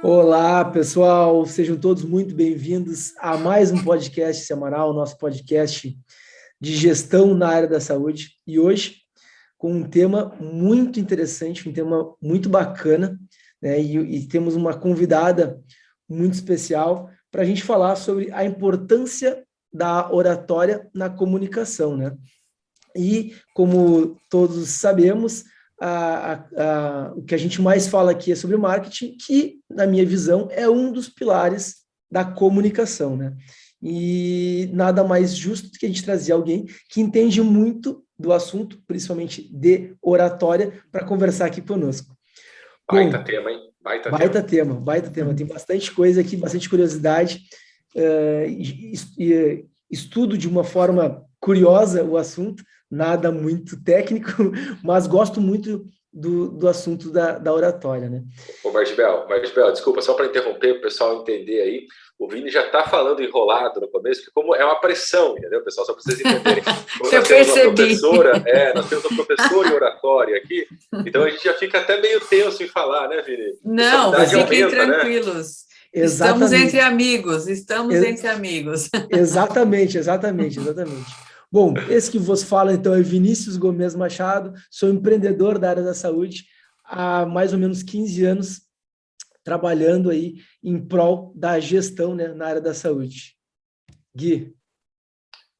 Olá, pessoal, sejam todos muito bem-vindos a mais um podcast semanal, nosso podcast de gestão na área da saúde. E hoje, com um tema muito interessante, um tema muito bacana, né? E temos uma convidada muito especial para a gente falar sobre a importância da oratória na comunicação, né? E, como todos sabemos, o que a gente mais fala aqui é sobre marketing, que, na minha visão, é um dos pilares da comunicação, né? E nada mais justo do que a gente trazer alguém que entende muito do assunto, principalmente de oratória, para conversar aqui conosco. Baita tema, hein? Baita tema. Tem bastante coisa aqui, bastante curiosidade. Estudo de uma forma curiosa o assunto, nada muito técnico, mas gosto muito do assunto da oratória, né? Ô, Margibel, desculpa, só para interromper, para o pessoal entender aí, o Vini já está falando enrolado no começo, porque como é uma pressão, entendeu, pessoal? Só para vocês entenderem. Como eu percebi. Nós temos uma professora em oratória aqui, então a gente já fica até meio tenso em falar, né, Vini? Não, fiquem tranquilos. Né? Estamos entre amigos. Exatamente. Bom, esse que vos fala, então, é Vinícius Gomes Machado, sou empreendedor da área da saúde há mais ou menos 15 anos, trabalhando aí em prol da gestão, né, na área da saúde. Gui,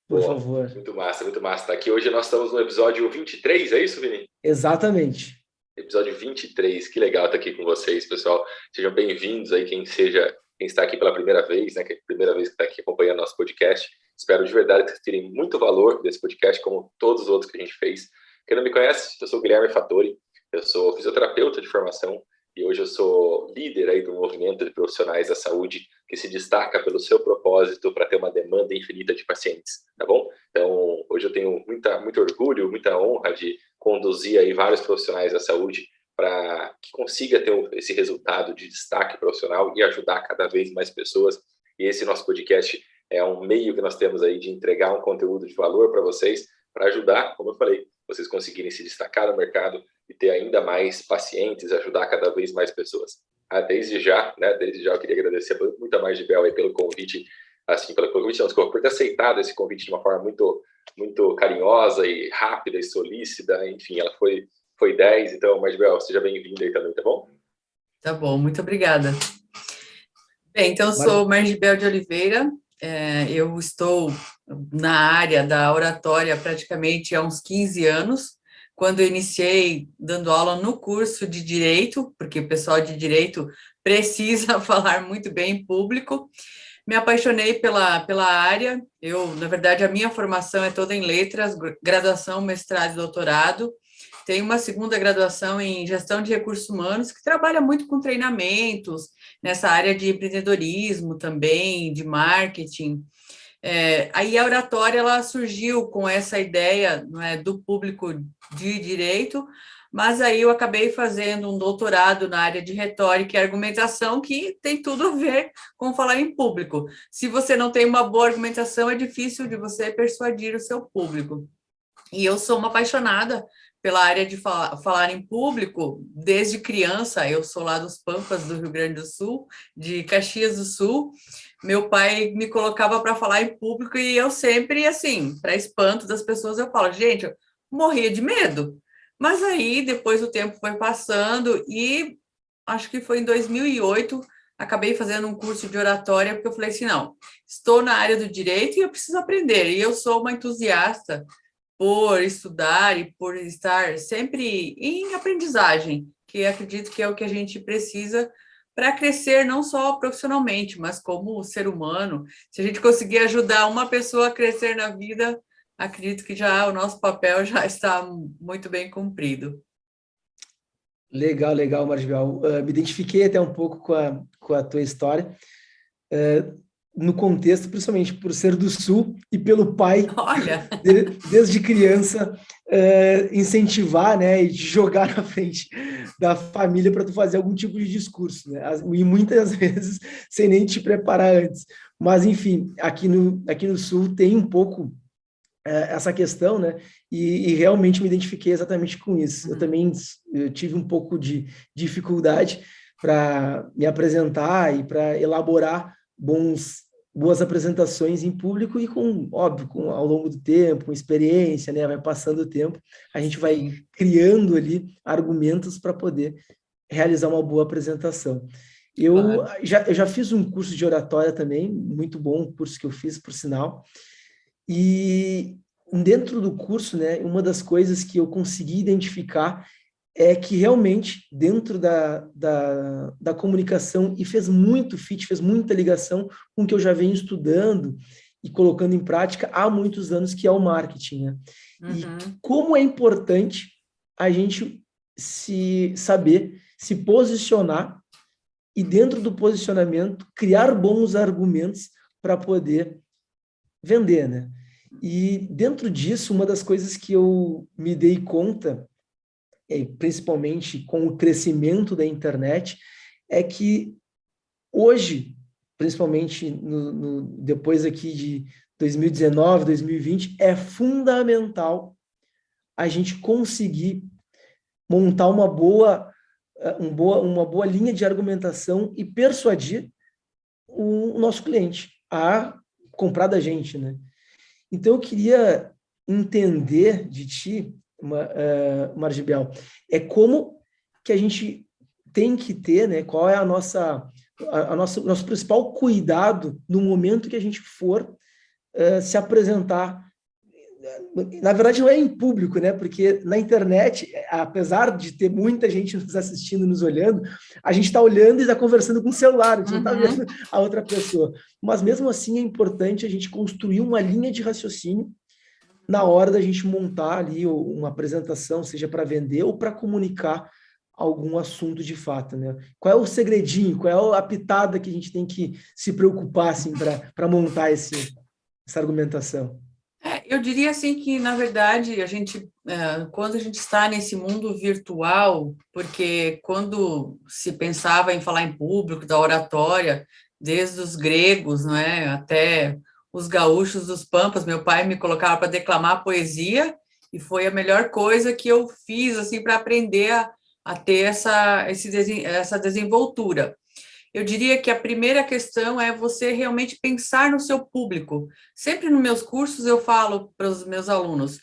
por favor. Muito massa. Tá aqui hoje nós estamos no episódio 23, é isso, Vini? Exatamente. Episódio 23, que legal estar aqui com vocês, pessoal. Sejam bem-vindos aí, quem está aqui pela primeira vez, né, que é a primeira vez que está aqui acompanhando nosso podcast. Espero de verdade que vocês tirem muito valor desse podcast, como todos os outros que a gente fez. Quem não me conhece, eu sou o Guilherme Fattori, eu sou fisioterapeuta de formação e hoje eu sou líder aí do movimento de profissionais da saúde que se destaca pelo seu propósito para ter uma demanda infinita de pacientes, tá bom? Então, hoje eu tenho muito orgulho, muita honra de conduzir aí vários profissionais da saúde para que consiga ter esse resultado de destaque profissional e ajudar cada vez mais pessoas. E esse nosso podcast é um meio que nós temos aí de entregar um conteúdo de valor para vocês, para ajudar, como eu falei, vocês conseguirem se destacar no mercado e ter ainda mais pacientes, ajudar cada vez mais pessoas. Desde já eu queria agradecer muito a Margibel aí pelo convite, por ter aceitado esse convite de uma forma muito carinhosa e rápida e solícita, enfim, ela foi 10, então, Margibel, seja bem-vinda aí também, tá bom? Tá bom, muito obrigada. Bem, então, eu sou Margibel de Oliveira, eu estou na área da oratória praticamente há uns 15 anos, quando eu iniciei dando aula no curso de Direito, porque o pessoal de Direito precisa falar muito bem em público. Me apaixonei pela área, na verdade, a minha formação é toda em letras, graduação, mestrado e doutorado. Tenho uma segunda graduação em gestão de recursos humanos, que trabalha muito com treinamentos, nessa área de empreendedorismo também, de marketing. Aí a oratória ela surgiu com essa ideia, não é, do público de direito, mas aí eu acabei fazendo um doutorado na área de retórica e argumentação, que tem tudo a ver com falar em público. Se você não tem uma boa argumentação, é difícil de você persuadir o seu público. E eu sou uma apaixonada pela área de falar em público desde criança. Eu sou lá dos Pampas, do Rio Grande do Sul, de Caxias do Sul. Meu pai me colocava para falar em público e eu sempre, assim, para espanto das pessoas, eu falo, gente, eu morria de medo. Mas aí, depois o tempo foi passando e acho que foi em 2008, acabei fazendo um curso de oratória, porque eu falei assim, não, estou na área do direito e eu preciso aprender. E eu sou uma entusiasta por estudar e por estar sempre em aprendizagem, que acredito que é o que a gente precisa para crescer não só profissionalmente, mas como ser humano. Se a gente conseguir ajudar uma pessoa a crescer na vida, acredito que já o nosso papel já está muito bem cumprido. Legal, Margibel. Me identifiquei até um pouco com a tua história, no contexto, principalmente por ser do Sul e pelo pai, desde criança, incentivar, né, e jogar na frente da família para tu fazer algum tipo de discurso, né, e muitas vezes sem nem te preparar antes. Mas, enfim, aqui no Sul tem um pouco essa questão, né? E realmente me identifiquei exatamente com isso. Eu também tive um pouco de dificuldade, para me apresentar e para elaborar boas apresentações em público e óbvio, ao longo do tempo, com experiência, né? Vai passando o tempo, a gente vai criando ali argumentos para poder realizar uma boa apresentação. Eu já fiz um curso de oratória também, muito bom, o curso que eu fiz, por sinal, e dentro do curso, né, uma das coisas que eu consegui identificar é que realmente, dentro da comunicação, e fez muito fit, fez muita ligação com o que eu já venho estudando e colocando em prática há muitos anos, que é o marketing, né? E como é importante a gente saber se posicionar e, dentro do posicionamento, criar bons argumentos para poder vender, né? E, dentro disso, uma das coisas que eu me dei conta, principalmente com o crescimento da internet, é que hoje, principalmente depois aqui de 2019, 2020, é fundamental a gente conseguir montar uma boa linha de argumentação e persuadir o nosso cliente a comprar da gente, né? Então, eu queria entender de ti, Margibiel, como que a gente tem que ter, né? Qual é nosso principal cuidado no momento que a gente for se apresentar. Na verdade, não é em público, né? Porque na internet, apesar de ter muita gente nos assistindo, nos olhando, a gente está olhando e está conversando com o celular, a gente não está vendo a outra pessoa. Mas mesmo assim é importante a gente construir uma linha de raciocínio na hora da gente montar ali uma apresentação, seja para vender ou para comunicar algum assunto de fato, né? Qual é o segredinho, qual é a pitada que a gente tem que se preocupar assim, para montar essa argumentação? Eu diria assim que, na verdade, quando a gente está nesse mundo virtual, porque quando se pensava em falar em público, da oratória, desde os gregos, não é, até os gaúchos dos Pampas, meu pai me colocava para declamar poesia, e foi a melhor coisa que eu fiz assim para aprender a ter essa desenvoltura. Eu diria que a primeira questão é você realmente pensar no seu público. Sempre nos meus cursos eu falo para os meus alunos,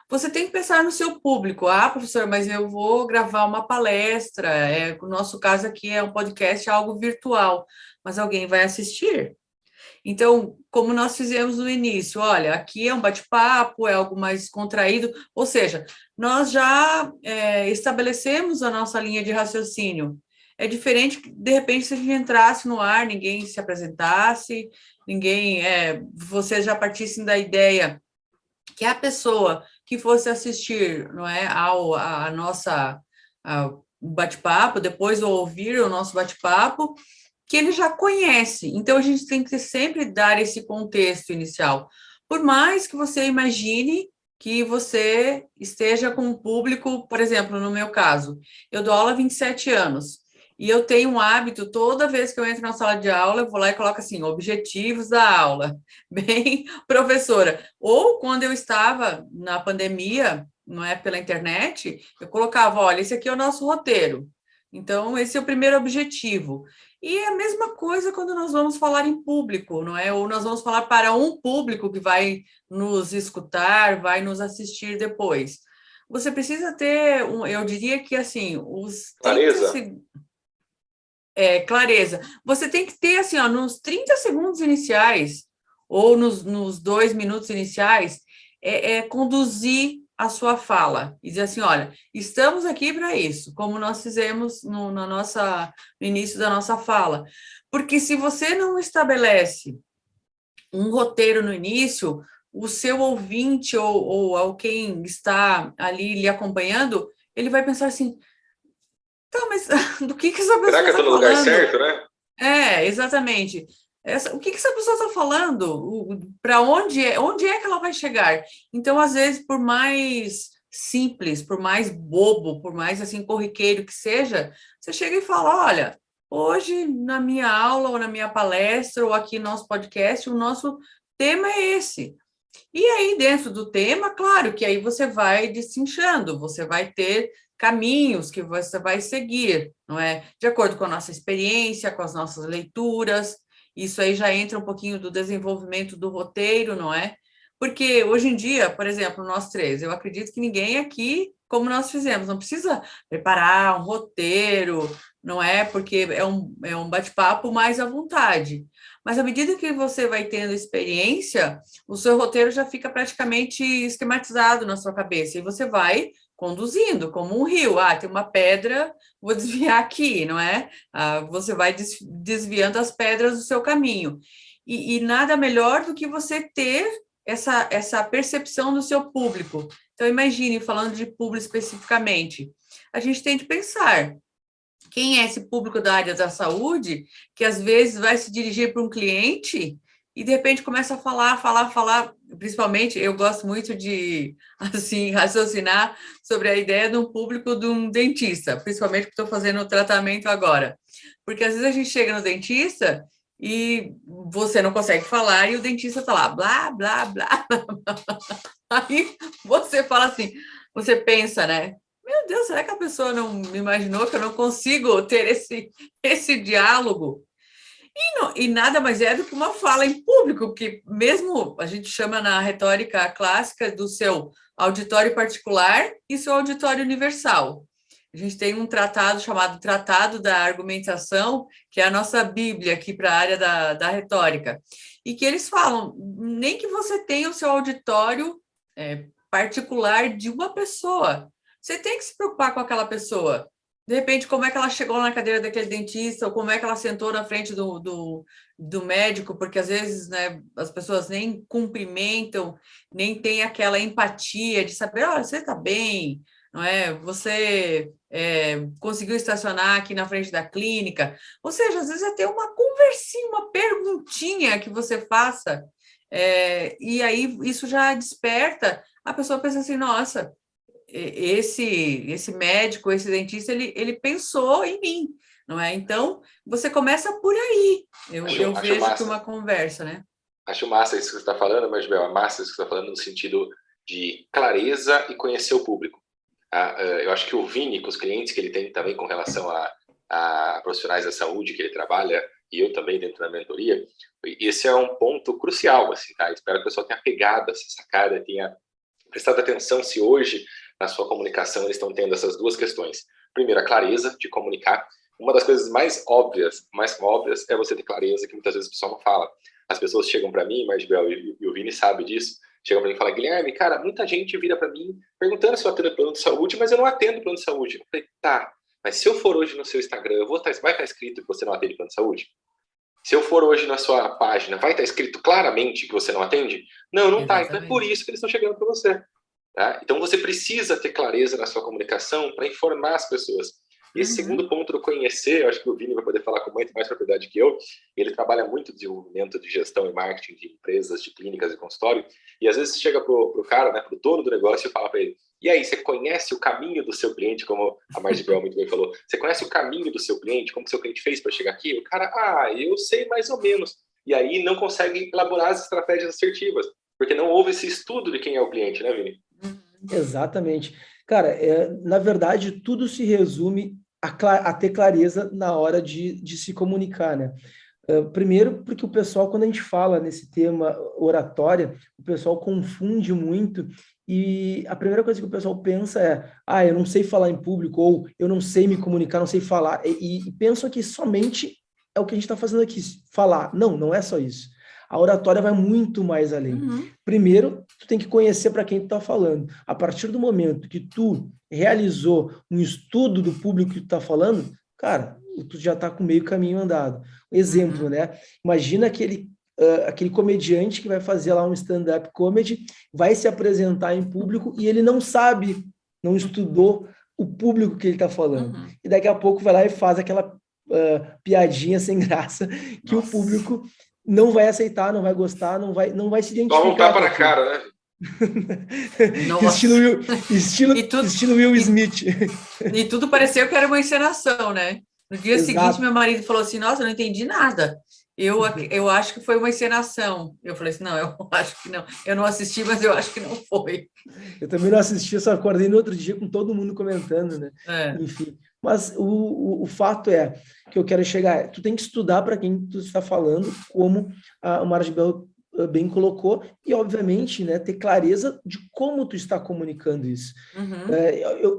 você tem que pensar no seu público. Ah, professor, mas eu vou gravar uma palestra, o nosso caso aqui é um podcast, algo virtual, mas alguém vai assistir. Então, como nós fizemos no início, olha, aqui é um bate-papo, é algo mais contraído, ou seja, nós já estabelecemos a nossa linha de raciocínio. É diferente, de repente, se a gente entrasse no ar, ninguém se apresentasse, vocês já partissem da ideia que a pessoa que fosse assistir, não é, ao bate-papo, depois ouvir o nosso bate-papo, que ele já conhece. Então, a gente tem que sempre dar esse contexto inicial. Por mais que você imagine que você esteja com um público, por exemplo, no meu caso, eu dou aula há 27 anos, e eu tenho um hábito, toda vez que eu entro na sala de aula, eu vou lá e coloco assim, objetivos da aula, bem professora. Ou quando eu estava na pandemia, não é, pela internet, eu colocava, olha, esse aqui é o nosso roteiro. Então, esse é o primeiro objetivo. E é a mesma coisa quando nós vamos falar em público, não é? Ou nós vamos falar para um público que vai nos escutar, vai nos assistir depois. Você precisa ter, eu diria que, assim, os 30 clareza. Você tem que ter, assim, ó, nos 30 segundos iniciais, ou nos 2 minutos iniciais, conduzir a sua fala e dizer assim, olha, estamos aqui para isso, como nós fizemos no início da nossa fala. Porque se você não estabelece um roteiro no início, o seu ouvinte ou quem está ali lhe acompanhando, ele vai pensar assim, então, mas do que essa pessoa está falando? Será que eu estou no lugar certo, né? Exatamente. O que essa pessoa está falando? Para onde é que ela vai chegar? Então, às vezes, por mais simples, por mais bobo, por mais assim corriqueiro que seja, você chega e fala, olha, hoje na minha aula ou na minha palestra ou aqui no nosso podcast, o nosso tema é esse. E aí, dentro do tema, claro que aí você vai destrinchando, você vai ter caminhos que você vai seguir, não é? De acordo com a nossa experiência, com as nossas leituras. Isso aí já entra um pouquinho do desenvolvimento do roteiro, não é? Porque hoje em dia, por exemplo, nós três, eu acredito que ninguém aqui, como nós fizemos, não precisa preparar um roteiro, não é? Porque é um bate-papo mais à vontade. Mas à medida que você vai tendo experiência, o seu roteiro já fica praticamente esquematizado na sua cabeça e você vai conduzindo como um rio. Tem uma pedra, vou desviar aqui, não é? Você vai desviando as pedras do seu caminho. E nada melhor do que você ter essa percepção do seu público. Então, imagine, falando de público especificamente, a gente tem de pensar quem é esse público da área da saúde que, às vezes, vai se dirigir para um cliente e, de repente, começa a falar. Principalmente, eu gosto muito de, assim, raciocinar sobre a ideia de um público de um dentista, principalmente porque estou fazendo o tratamento agora. Porque, às vezes, a gente chega no dentista e você não consegue falar e o dentista está lá, blá, blá, blá, blá. Aí você fala assim, você pensa, né? Meu Deus, será que a pessoa não me imaginou que eu não consigo ter esse diálogo? E nada mais é do que uma fala em público, que mesmo a gente chama na retórica clássica do seu auditório particular e seu auditório universal. A gente tem um tratado chamado Tratado da Argumentação, que é a nossa Bíblia aqui para a área da retórica, e que eles falam, nem que você tenha o seu auditório particular de uma pessoa, você tem que se preocupar com aquela pessoa. De repente, como é que ela chegou na cadeira daquele dentista, ou como é que ela sentou na frente do médico, porque às vezes, né, as pessoas nem cumprimentam, nem têm aquela empatia de saber, olha, você está bem, não é? Você conseguiu estacionar aqui na frente da clínica. Ou seja, às vezes até uma conversinha, uma perguntinha que você faça, e aí isso já desperta, a pessoa pensa assim, nossa, esse médico, esse dentista, ele pensou em mim, não é? Então, você começa por aí. Eu vejo massa. Que uma conversa, né? Acho massa isso que você está falando, mas, Bel, é massa isso que você está falando no sentido de clareza e conhecer o público. Eu acho que o Vini, com os clientes que ele tem também com relação a profissionais da saúde que ele trabalha, e eu também dentro da mentoria, esse é um ponto crucial, assim, tá? Espero que o pessoal tenha pegado essa sacada, tenha prestado atenção se hoje, na sua comunicação, eles estão tendo essas duas questões. Primeiro, a clareza de comunicar. Uma das coisas mais óbvias é você ter clareza, que muitas vezes o pessoal não fala. As pessoas chegam para mim, Margibel, e o Vini sabe disso, chegam para mim e falam, Guilherme, cara, muita gente vira para mim perguntando se eu atendo plano de saúde, mas eu não atendo plano de saúde. Eu falei, tá, mas se eu for hoje no seu Instagram, vai estar escrito que você não atende plano de saúde? Se eu for hoje na sua página, vai estar escrito claramente que você não atende? Não está. Então é por isso que eles estão chegando para você. Tá? Então você precisa ter clareza na sua comunicação para informar as pessoas. E esse segundo ponto do conhecer, eu acho que o Vini vai poder falar com muito mais propriedade que eu. Ele trabalha muito desenvolvimento de gestão e marketing de empresas, de clínicas e consultório. E às vezes chega pro cara, né, pro dono do negócio e fala para ele, e aí, você conhece o caminho do seu cliente, como a Margibel muito bem falou, você conhece o caminho do seu cliente, como o seu cliente fez para chegar aqui? O cara, eu sei mais ou menos. E aí não consegue elaborar as estratégias assertivas, porque não houve esse estudo de quem é o cliente, né, Vini? Exatamente. Cara, na verdade, tudo se resume a ter clareza na hora de se comunicar, né? Primeiro, porque o pessoal, quando a gente fala nesse tema oratória, o pessoal confunde muito e a primeira coisa que o pessoal pensa é eu não sei falar em público, ou eu não sei me comunicar, não sei falar, e pensam que somente é o que a gente está fazendo aqui, falar. Não é só isso. A oratória vai muito mais além. Primeiro, tu tem que conhecer para quem tu está falando. A partir do momento que tu realizou um estudo do público que tu está falando, cara, tu já está com meio caminho andado. Exemplo, né? Imagina aquele comediante que vai fazer lá um stand-up comedy, vai se apresentar em público e ele não sabe, não estudou o público que ele está falando. E daqui a pouco vai lá e faz aquela piadinha sem graça que o público não vai aceitar, não vai gostar, não vai se identificar. Toma um tapa na cara, né? Estilo Will Smith. E tudo pareceu que era uma encenação, né? No dia seguinte, meu marido falou assim, nossa, eu não entendi nada. Eu acho que foi uma encenação. Eu falei assim, não, eu acho que não. Eu não assisti, mas eu acho que não foi. Eu também não assisti, só acordei no outro dia com todo mundo comentando, né? Enfim. Mas o fato é que eu quero chegar, tu tem que estudar para quem tu está falando, como o Margibel bem colocou, e obviamente, né, ter clareza de como tu está comunicando isso.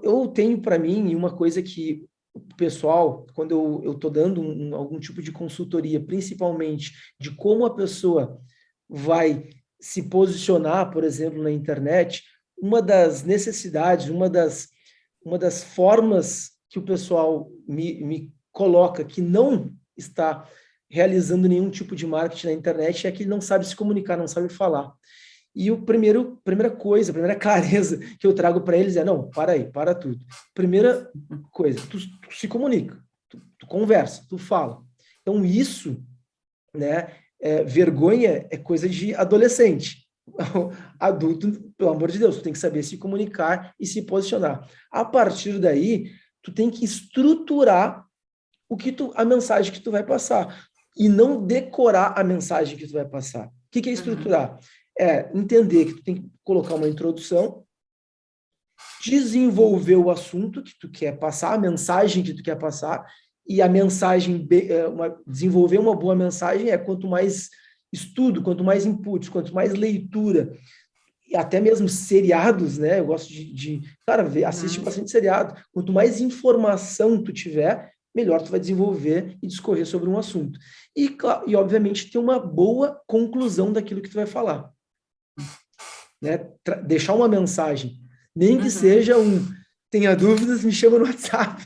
Eu tenho para mim uma coisa que o pessoal, quando eu estou dando algum tipo de consultoria, principalmente de como a pessoa vai se posicionar, por exemplo, na internet, uma das necessidades, uma das formas que o pessoal me coloca que não está realizando nenhum tipo de marketing na internet é que ele não sabe se comunicar, não sabe falar. E a primeira clareza que eu trago para eles é, não, para aí, para tudo. Primeira coisa, tu se comunica, tu conversa, tu fala. Então isso, né, vergonha é coisa de adolescente. Adulto, pelo amor de Deus, tu tem que saber se comunicar e se posicionar. A partir daí, tu tem que estruturar a mensagem que tu vai passar e não decorar a mensagem que tu vai passar. O que é estruturar? É entender que tu tem que colocar uma introdução, desenvolver o assunto que tu quer passar, a mensagem que tu quer passar, e a mensagem, desenvolver uma boa mensagem quanto mais estudo, quanto mais inputs, quanto mais leitura, e até mesmo seriados, né? Eu gosto cara, assiste bastante seriado. Quanto mais informação tu tiver, melhor tu vai desenvolver e discorrer sobre um assunto. E obviamente, ter uma boa conclusão daquilo que tu vai falar. Né? Deixar uma mensagem, nem que seja tenha dúvidas, me chama no WhatsApp.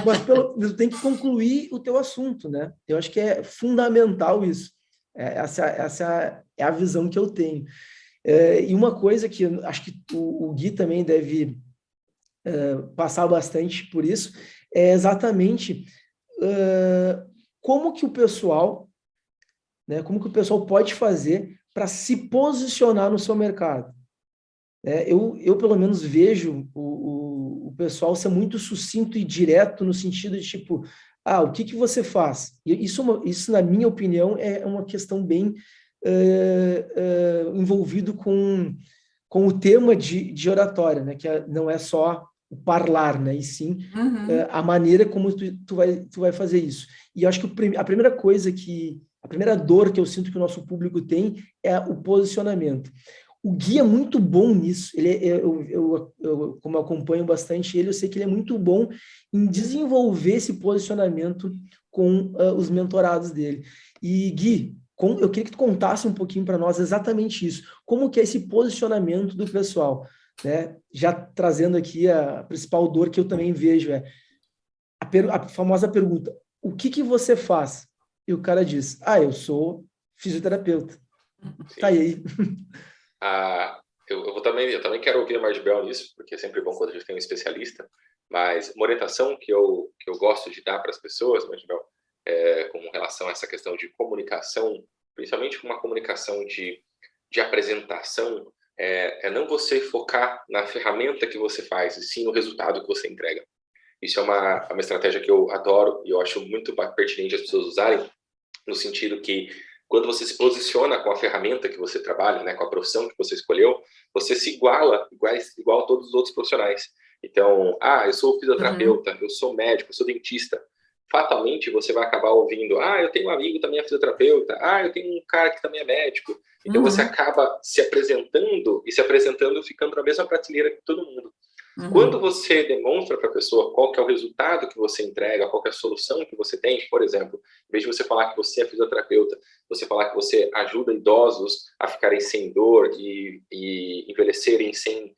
Mas tu tem que concluir o teu assunto, né? Eu acho que é fundamental isso. Essa é a visão que eu tenho. E uma coisa que eu acho que o Gui também deve passar bastante por isso, é exatamente como que o pessoal, né, como que o pessoal pode fazer para se posicionar no seu mercado. Eu pelo menos vejo o pessoal ser muito sucinto e direto no sentido de tipo, o que você faz? E isso, na minha opinião, é uma questão bem envolvido com o tema de oratória, né? Que não é só o parlar, né? E sim a maneira como tu vai fazer isso. E eu acho que a primeira coisa a primeira dor que eu sinto que o nosso público tem é o posicionamento. O Gui é muito bom nisso. Como eu acompanho bastante ele, eu sei que ele é muito bom em desenvolver esse posicionamento com os mentorados dele. E, Gui, eu queria que tu contasse um pouquinho para nós exatamente isso. Como que é esse posicionamento do pessoal? Né? Já trazendo aqui a principal dor que eu também vejo, a famosa pergunta, o que você faz? E o cara diz, eu sou fisioterapeuta. Sim. Tá aí. Eu também quero ouvir a Margibel nisso, porque é sempre bom quando a gente tem um especialista, mas uma orientação que eu gosto de dar para as pessoas, Margibel, com relação a essa questão de comunicação, principalmente uma comunicação de apresentação, é não você focar na ferramenta que você faz, e sim no resultado que você entrega. Isso é uma estratégia que eu adoro e eu acho muito pertinente as pessoas usarem, no sentido que quando você se posiciona com a ferramenta que você trabalha, né, com a profissão que você escolheu, você se igual a todos os outros profissionais. Então, eu sou fisioterapeuta, eu sou médico, eu sou dentista. Fatalmente, você vai acabar ouvindo, eu tenho um amigo que também é fisioterapeuta, eu tenho um cara que também é médico. Então, você acaba se apresentando ficando na mesma prateleira que todo mundo. Quando você demonstra para a pessoa qual que é o resultado que você entrega, qual que é a solução que você tem, por exemplo, em vez de você falar que você é fisioterapeuta, você falar que você ajuda idosos a ficarem sem dor e envelhecerem sem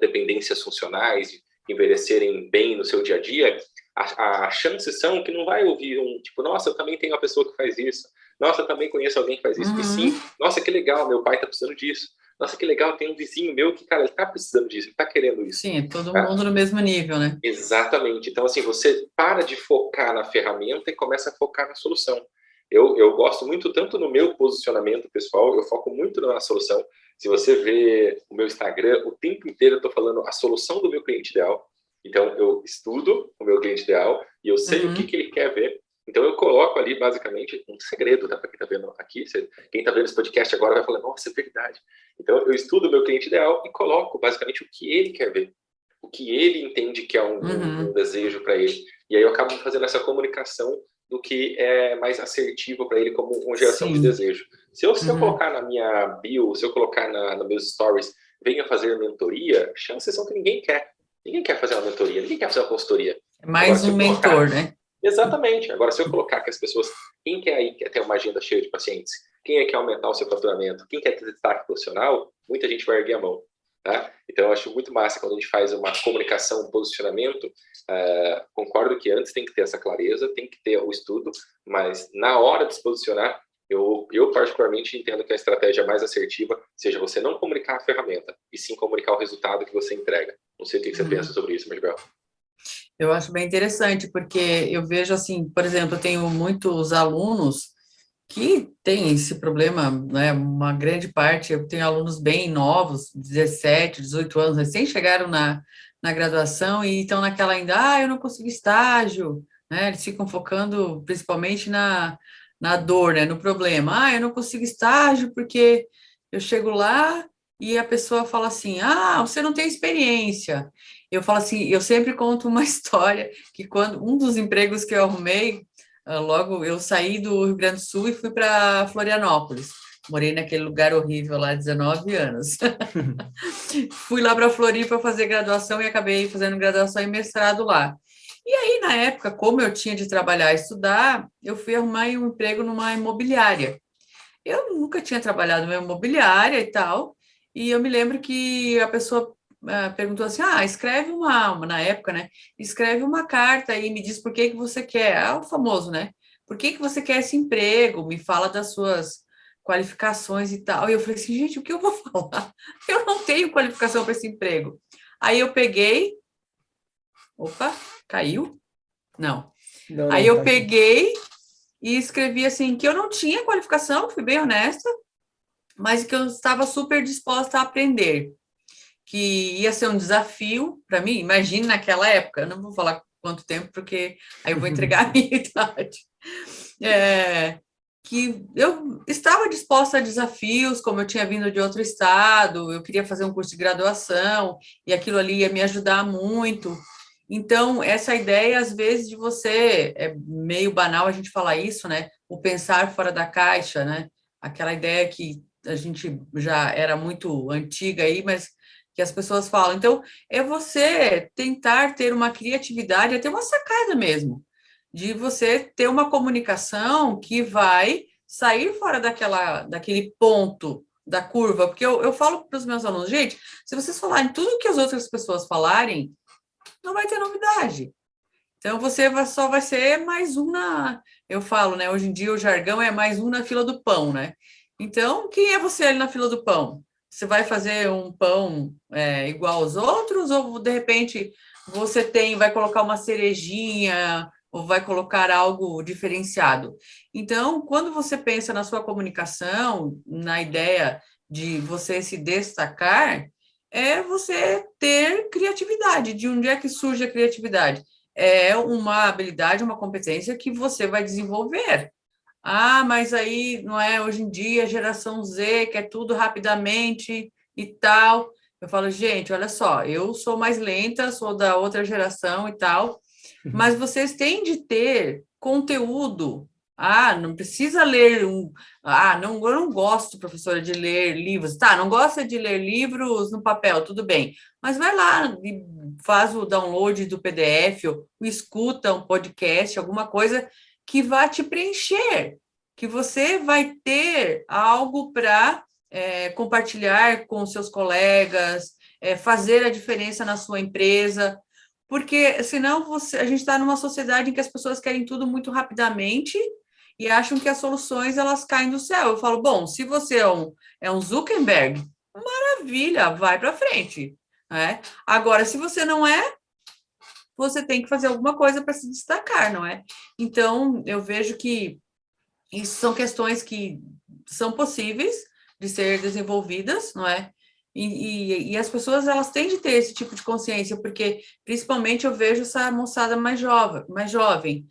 dependências funcionais, envelhecerem bem no seu dia a dia, as chances são que não vai ouvir tipo, nossa, eu também tenho uma pessoa que faz isso, nossa, eu também conheço alguém que faz isso, e sim, nossa, que legal, meu pai está precisando disso. Nossa, que legal, tem um vizinho meu que, cara, ele tá precisando disso, ele tá querendo isso. Sim, todo mundo no mesmo nível, né? Exatamente. Então, assim, você para de focar na ferramenta e começa a focar na solução. Eu gosto muito, tanto no meu posicionamento pessoal, eu foco muito na solução. Se você vê o meu Instagram, o tempo inteiro eu tô falando a solução do meu cliente ideal. Então, eu estudo o meu cliente ideal e eu sei o que ele quer ver. Então, eu coloco ali, basicamente, um segredo, tá? Para quem está vendo aqui, quem está vendo esse podcast agora vai falar, nossa, é verdade. Então, eu estudo o meu cliente ideal e coloco, basicamente, o que ele quer ver, o que ele entende que é um desejo para ele. E aí eu acabo fazendo essa comunicação do que é mais assertivo para ele como uma geração de desejo. Se eu colocar na minha bio, se eu colocar nos meus stories, venha fazer mentoria, chances são que ninguém quer. Ninguém quer fazer uma mentoria, ninguém quer fazer uma consultoria. É mais um mentor, né? Exatamente. Agora, se eu colocar que as pessoas... Quem quer aí quer ter uma agenda cheia de pacientes? Quem é que quer aumentar o seu faturamento? Quem quer ter destaque profissional? Muita gente vai erguer a mão. Tá? Então, eu acho muito massa quando a gente faz uma comunicação, um posicionamento. Concordo que antes tem que ter essa clareza, tem que ter o estudo, mas na hora de se posicionar, eu particularmente entendo que a estratégia mais assertiva seja você não comunicar a ferramenta, e sim comunicar o resultado que você entrega. Não sei o que você pensa sobre isso, Maribel. Eu acho bem interessante, porque eu vejo assim, por exemplo, eu tenho muitos alunos que têm esse problema, né? Uma grande parte, eu tenho alunos bem novos, 17, 18 anos, recém chegaram na graduação e estão naquela ainda, eu não consegui estágio, né? Eles ficam focando principalmente na dor, né? No problema. Eu não consigo estágio porque eu chego lá e a pessoa fala assim, você não tem experiência. Eu falo assim, eu sempre conto uma história que quando um dos empregos que eu arrumei, logo eu saí do Rio Grande do Sul e fui para Florianópolis. Morei naquele lugar horrível lá, 19 anos. Fui lá para Floripa fazer graduação e acabei fazendo graduação e mestrado lá. E aí, na época, como eu tinha de trabalhar e estudar, eu fui arrumar um emprego numa imobiliária. Eu nunca tinha trabalhado numa imobiliária e tal, e eu me lembro que a pessoa perguntou assim, escreve na época, né, escreve uma carta e me diz por que você quer, o famoso, né, por que você quer esse emprego, me fala das suas qualificações e tal, e eu falei assim, gente, o que eu vou falar? Eu não tenho qualificação para esse emprego. Aí eu peguei, opa, caiu? Não. Aí eu peguei e escrevi assim, que eu não tinha qualificação, fui bem honesta, mas que eu estava super disposta a aprender, que ia ser um desafio para mim, imagine naquela época, eu não vou falar quanto tempo, porque aí eu vou entregar a minha idade, que eu estava disposta a desafios, como eu tinha vindo de outro estado, eu queria fazer um curso de graduação, e aquilo ali ia me ajudar muito. Então, essa ideia, às vezes, de você, é meio banal a gente falar isso, né? O pensar fora da caixa, né? Aquela ideia que a gente já era muito antiga aí, mas que as pessoas falam. Então, é você tentar ter uma criatividade, é ter uma sacada mesmo, de você ter uma comunicação que vai sair fora daquele ponto da curva, porque eu falo para os meus alunos, gente, se vocês falarem tudo que as outras pessoas falarem, não vai ter novidade. Então, você só vai ser mais um eu falo, né? Hoje em dia o jargão é mais um na fila do pão, né? Então, quem é você ali na fila do pão? Você vai fazer um pão igual aos outros, ou de repente você vai colocar uma cerejinha, ou vai colocar algo diferenciado? Então, quando você pensa na sua comunicação, na ideia de você se destacar, é você ter criatividade. De onde é que surge a criatividade? É uma habilidade, uma competência que você vai desenvolver. Mas aí não é hoje em dia, geração Z, quer tudo rapidamente e tal. Eu falo, gente, olha só, eu sou mais lenta, sou da outra geração e tal, mas vocês têm de ter conteúdo. Não precisa ler não, eu não gosto, professora, de ler livros. Tá, não gosta de ler livros no papel, tudo bem. Mas vai lá e faz o download do PDF, ou escuta um podcast, alguma coisa que vá te preencher, que você vai ter algo para compartilhar com seus colegas, fazer a diferença na sua empresa, porque senão a gente está numa sociedade em que as pessoas querem tudo muito rapidamente e acham que as soluções elas caem do céu. Eu falo, bom, se você é um Zuckerberg, maravilha, vai para frente. Né? Agora, se você não é, você tem que fazer alguma coisa para se destacar, não é? Então, eu vejo que isso são questões que são possíveis de ser desenvolvidas, não é? E as pessoas, elas têm de ter esse tipo de consciência, porque, principalmente, eu vejo essa moçada mais jovem.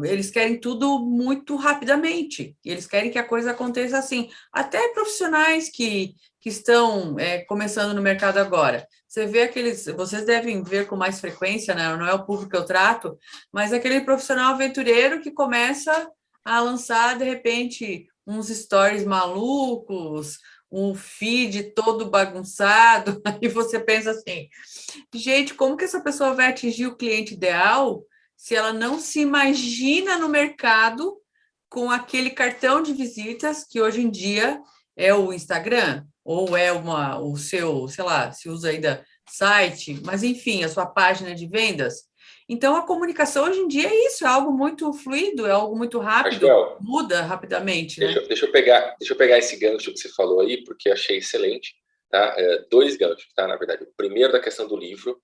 Eles querem tudo muito rapidamente, eles querem que a coisa aconteça assim. Até profissionais que estão começando no mercado agora. Você vê vocês devem ver com mais frequência, né? Não é o público que eu trato, mas aquele profissional aventureiro que começa a lançar, de repente, uns stories malucos, um feed todo bagunçado, e você pensa assim, gente, como que essa pessoa vai atingir o cliente ideal se ela não se imagina no mercado com aquele cartão de visitas que hoje em dia é o Instagram, ou é o seu, sei lá, se usa ainda site, mas enfim, a sua página de vendas. Então, a comunicação hoje em dia é isso, é algo muito fluido, é algo muito rápido, Marcel, muda rapidamente, né? deixa eu pegar esse gancho que você falou aí, porque achei excelente, tá? Dois ganchos, tá? Na verdade, o primeiro da questão do livro.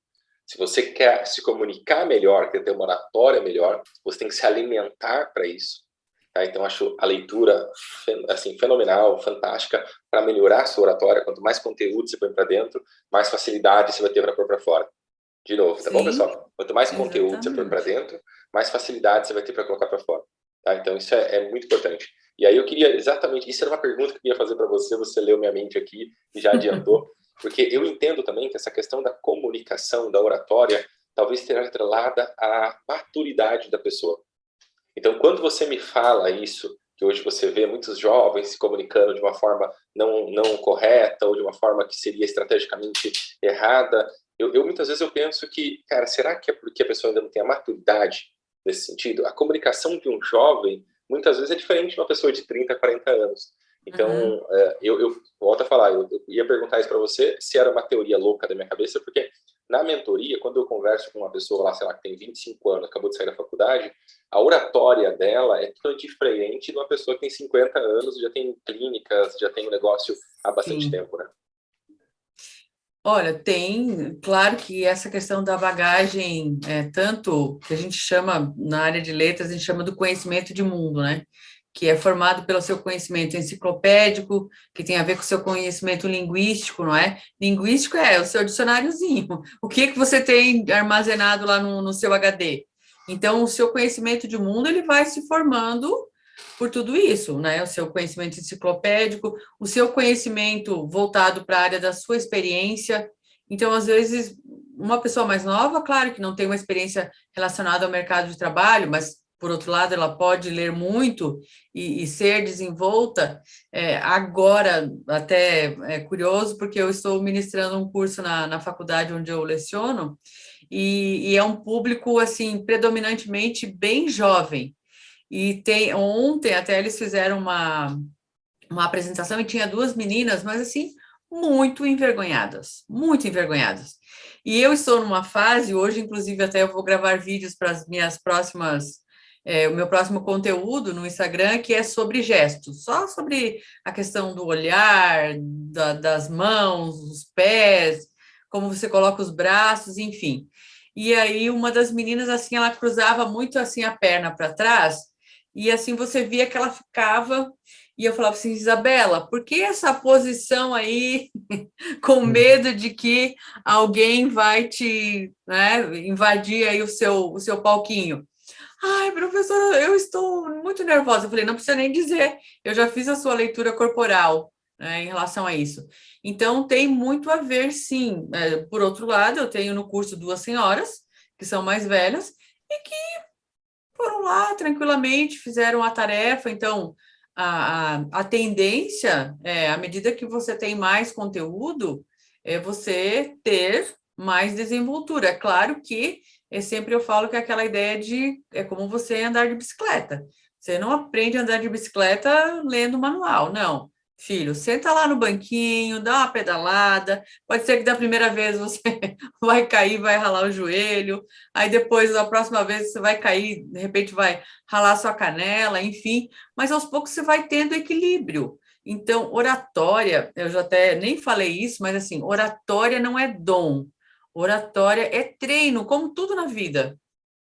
Se você quer se comunicar melhor, quer ter uma oratória melhor, você tem que se alimentar para isso. Tá? Então, acho a leitura assim, fenomenal, fantástica, para melhorar a sua oratória. Quanto mais conteúdo você põe para dentro, mais facilidade você vai ter para pôr para fora. De novo, tá bom, Sim, pessoal? Quanto mais conteúdo você põe para exatamente. dentro, mais facilidade você vai ter para colocar para fora. Tá? Então, isso é muito importante. E aí eu queria exatamente, isso era uma pergunta que eu ia fazer para você, você leu minha mente aqui e já adiantou, porque eu entendo também que essa questão da comunicação, da oratória, talvez esteja atrelada à maturidade da pessoa. Então, quando você me fala isso, que hoje você vê muitos jovens se comunicando de uma forma não correta ou de uma forma que seria estrategicamente errada, eu muitas vezes eu penso que, cara, será que é porque a pessoa ainda não tem a maturidade nesse sentido? A comunicação de um jovem, muitas vezes, é diferente de uma pessoa de 30, 40 anos. Então, Uhum. eu volto a falar, eu ia perguntar isso para você, se era uma teoria louca da minha cabeça, porque na mentoria, quando eu converso com uma pessoa lá, sei lá, que tem 25 anos, acabou de sair da faculdade, a oratória dela é totalmente diferente de uma pessoa que tem 50 anos, já tem clínicas, já tem um negócio há bastante Sim. tempo, né? Olha, tem, claro que essa questão da bagagem, tanto que a gente chama, na área de letras, a gente chama do conhecimento de mundo, né? Que é formado pelo seu conhecimento enciclopédico, que tem a ver com o seu conhecimento linguístico, não é? Linguístico é o seu dicionáriozinho. O que você tem armazenado lá no seu HD? Então, o seu conhecimento de mundo, ele vai se formando por tudo isso, né? O seu conhecimento enciclopédico, o seu conhecimento voltado para a área da sua experiência. Então, às vezes, uma pessoa mais nova, claro que não tem uma experiência relacionada ao mercado de trabalho, mas, por outro lado, ela pode ler muito e ser desenvolta. Agora, até é curioso, porque eu estou ministrando um curso na faculdade onde eu leciono, e é um público, assim, predominantemente bem jovem. E ontem até eles fizeram uma apresentação e tinha duas meninas, mas assim, muito envergonhadas, muito envergonhadas. E eu estou numa fase, hoje, inclusive, até eu vou gravar vídeos para as minhas próximas, o meu próximo conteúdo no Instagram, que é sobre gestos, só sobre a questão do olhar, das mãos, dos pés, como você coloca os braços, enfim. E aí uma das meninas, assim, ela cruzava muito assim a perna para trás, e assim você via que ela ficava e eu falava assim, Isabela, por que essa posição aí com medo de que alguém vai te, né, invadir aí o seu palquinho? Ai, professora, eu estou muito nervosa. Eu falei, não precisa nem dizer, eu já fiz a sua leitura corporal, né, em relação a isso. Então, tem muito a ver, sim. Por outro lado, eu tenho no curso duas senhoras, que são mais velhas, e que foram lá tranquilamente, fizeram a tarefa. Então, a tendência, à medida que você tem mais conteúdo, é você ter mais desenvoltura. É claro que sempre eu falo que é aquela ideia é como você andar de bicicleta. Você não aprende a andar de bicicleta lendo o manual, não. Filho, senta lá no banquinho, dá uma pedalada. Pode ser que da primeira vez você vai cair, vai ralar o joelho. Aí depois, a próxima vez, você vai cair, de repente vai ralar sua canela, enfim. Mas aos poucos você vai tendo equilíbrio. Então, oratória, eu já até nem falei isso, mas assim, oratória não é dom. Oratória é treino, como tudo na vida.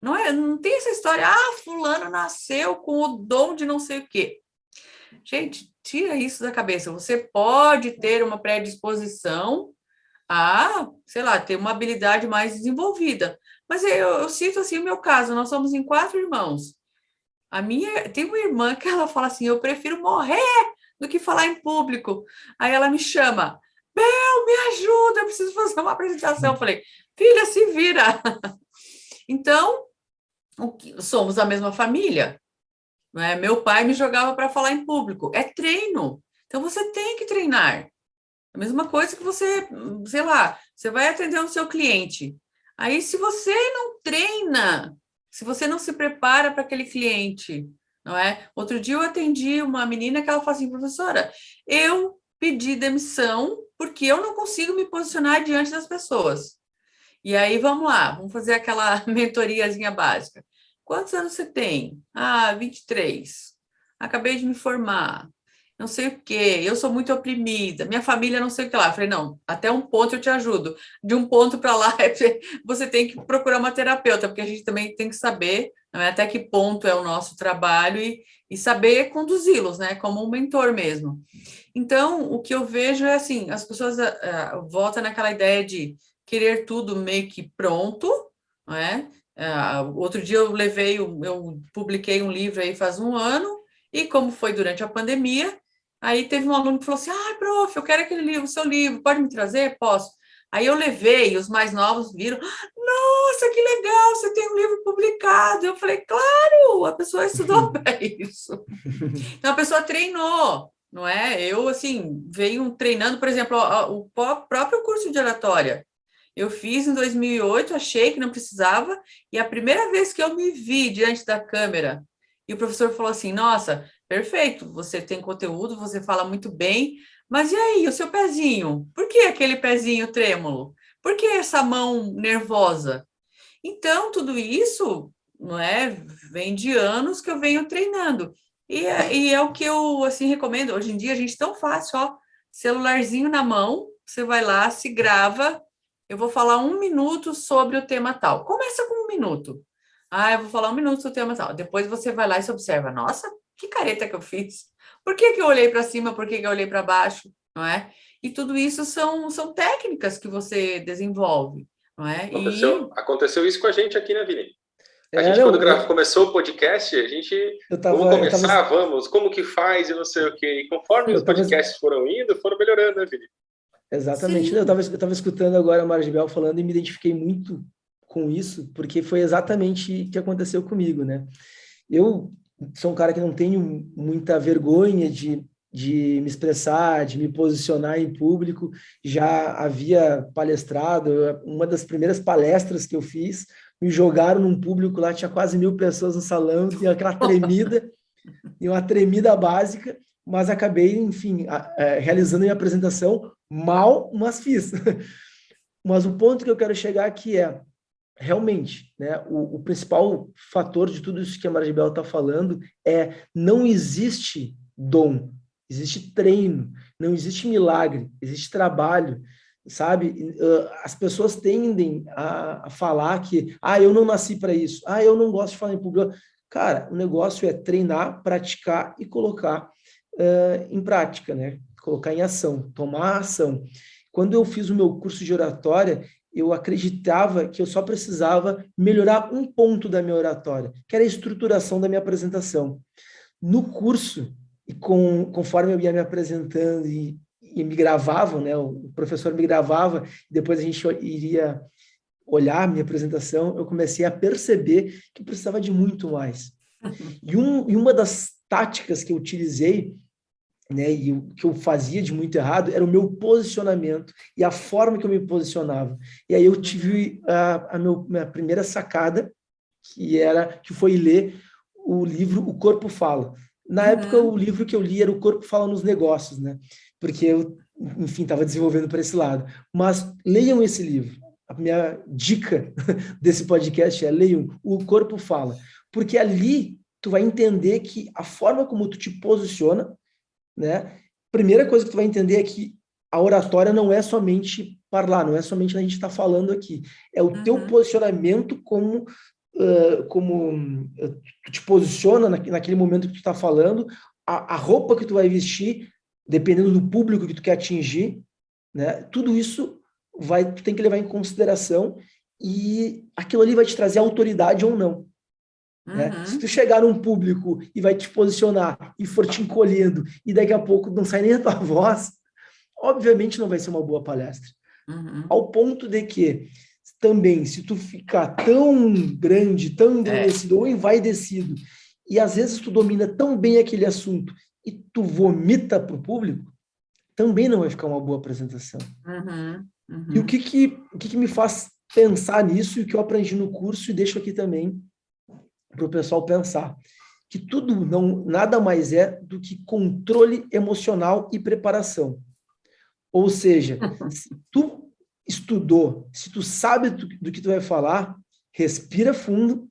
Não tem essa história, fulano nasceu com o dom de não sei o quê. Gente, tira isso da cabeça. Você pode ter uma predisposição a, sei lá, ter uma habilidade mais desenvolvida. Mas eu cito assim o meu caso, nós somos em 4 irmãos. Tem uma irmã que ela fala assim, eu prefiro morrer do que falar em público. Aí ela me chama, Bel, me ajuda, eu preciso fazer uma apresentação. Eu falei, filha, se vira. Então, somos a mesma família. Não é? Meu pai me jogava para falar em público. É treino. Então, você tem que treinar. A mesma coisa que você, sei lá, você vai atender o seu cliente. Aí, se você não treina, se você não se prepara para aquele cliente, não é? Outro dia eu atendi uma menina que ela falou assim, professora, eu pedi demissão porque eu não consigo me posicionar diante das pessoas. E aí, vamos lá, vamos fazer aquela mentoriazinha básica. Quantos anos você tem? 23. Acabei de me formar. Não sei o quê, eu sou muito oprimida, minha família não sei o que lá. Eu falei, não, até um ponto eu te ajudo. De um ponto para lá, você tem que procurar uma terapeuta, porque a gente também tem que saber, não é, até que ponto é o nosso trabalho e saber conduzi-los, né, como um mentor mesmo. Então, o que eu vejo é assim, as pessoas voltam naquela ideia de querer tudo meio que pronto, não é? Outro dia eu publiquei um livro aí faz um ano, e como foi durante a pandemia, aí teve um aluno que falou assim, prof, eu quero aquele livro, seu livro, pode me trazer? Posso. Aí eu levei, e os mais novos viram, nossa, que legal, você tem um livro publicado. Eu falei, claro, a pessoa estudou para isso. Então, a pessoa treinou, não é? Eu, assim, venho treinando, por exemplo, o próprio curso de oratória. Eu fiz em 2008, achei que não precisava, e a primeira vez que eu me vi diante da câmera, e o professor falou assim, nossa, perfeito, você tem conteúdo, você fala muito bem, mas e aí, o seu pezinho? Por que aquele pezinho trêmulo? Por que essa mão nervosa? Então, tudo isso, não é, vem de anos que eu venho treinando. E é o que eu, assim, recomendo. Hoje em dia, a gente tão fácil, ó, celularzinho na mão, você vai lá, se grava, eu vou falar 1 minuto sobre o tema tal. Começa com 1 minuto. Eu vou falar 1 minuto sobre o tema tal. Depois você vai lá e se observa. Nossa, que careta que eu fiz. Por que eu olhei para cima? Por que eu olhei para baixo? Não é? E tudo isso são técnicas que você desenvolve. Não é? Aconteceu isso com a gente aqui, né, Vini? A gente, quando começou o podcast, a gente, vamos começar, vamos, como que faz e não sei o quê. E conforme os podcasts foram indo, foram melhorando, né, Vini? Exatamente. Eu estava escutando agora a Margibel falando e me identifiquei muito com isso, porque foi exatamente o que aconteceu comigo, né? Eu sou um cara que não tenho muita vergonha de me expressar, de me posicionar em público. Já havia palestrado, uma das primeiras palestras que eu fiz, me jogaram num público lá, tinha quase 1.000 pessoas no salão, e aquela tremida, e uma tremida básica, mas acabei, enfim, realizando a minha apresentação mal, mas fiz. Mas o ponto que eu quero chegar aqui é, realmente, né, o principal fator de tudo isso que a Margibel está falando é não existe dom, existe treino, não existe milagre, existe trabalho, sabe? As pessoas tendem a falar que, eu não nasci para isso, eu não gosto de falar em público. Cara, o negócio é treinar, praticar e colocar em prática, né? Colocar em ação, tomar ação. Quando eu fiz o meu curso de oratória, eu acreditava que eu só precisava melhorar um ponto da minha oratória, que era a estruturação da minha apresentação. No curso, e conforme eu ia me apresentando e me gravavam, né, o professor me gravava, depois a gente iria olhar a minha apresentação, eu comecei a perceber que precisava de muito mais. E uma das táticas que eu utilizei, né, e o que eu fazia de muito errado era o meu posicionamento e a forma que eu me posicionava. E aí eu tive minha primeira sacada, que foi ler o livro O Corpo Fala. Na época, o livro que eu li era O Corpo Fala nos Negócios, né? Porque eu, enfim, estava desenvolvendo para esse lado. Mas leiam esse livro. A minha dica desse podcast é leiam O Corpo Fala. Porque ali tu vai entender que a forma como tu te posiciona, né? Primeira coisa que tu vai entender é que a oratória não é somente falar, não é somente a gente está falando aqui. É o teu posicionamento como tu te posiciona naquele momento que tu está falando, a roupa que tu vai vestir, dependendo do público que tu quer atingir, né? Tudo isso tu tem que levar em consideração e aquilo ali vai te trazer autoridade ou não. Né? Se tu chegar num público e vai te posicionar e for te encolhendo e daqui a pouco não sai nem a tua voz, obviamente não vai ser uma boa palestra. Ao ponto de que também, se tu ficar tão grande, tão endurecido ou envaidecido, e às vezes tu domina tão bem aquele assunto e tu vomita para o público, também não vai ficar uma boa apresentação. E o que me faz pensar nisso e o que eu aprendi no curso e deixo aqui também para o pessoal pensar, que tudo nada mais é do que controle emocional e preparação. Ou seja, se tu estudou, se tu sabe do que tu vai falar, respira fundo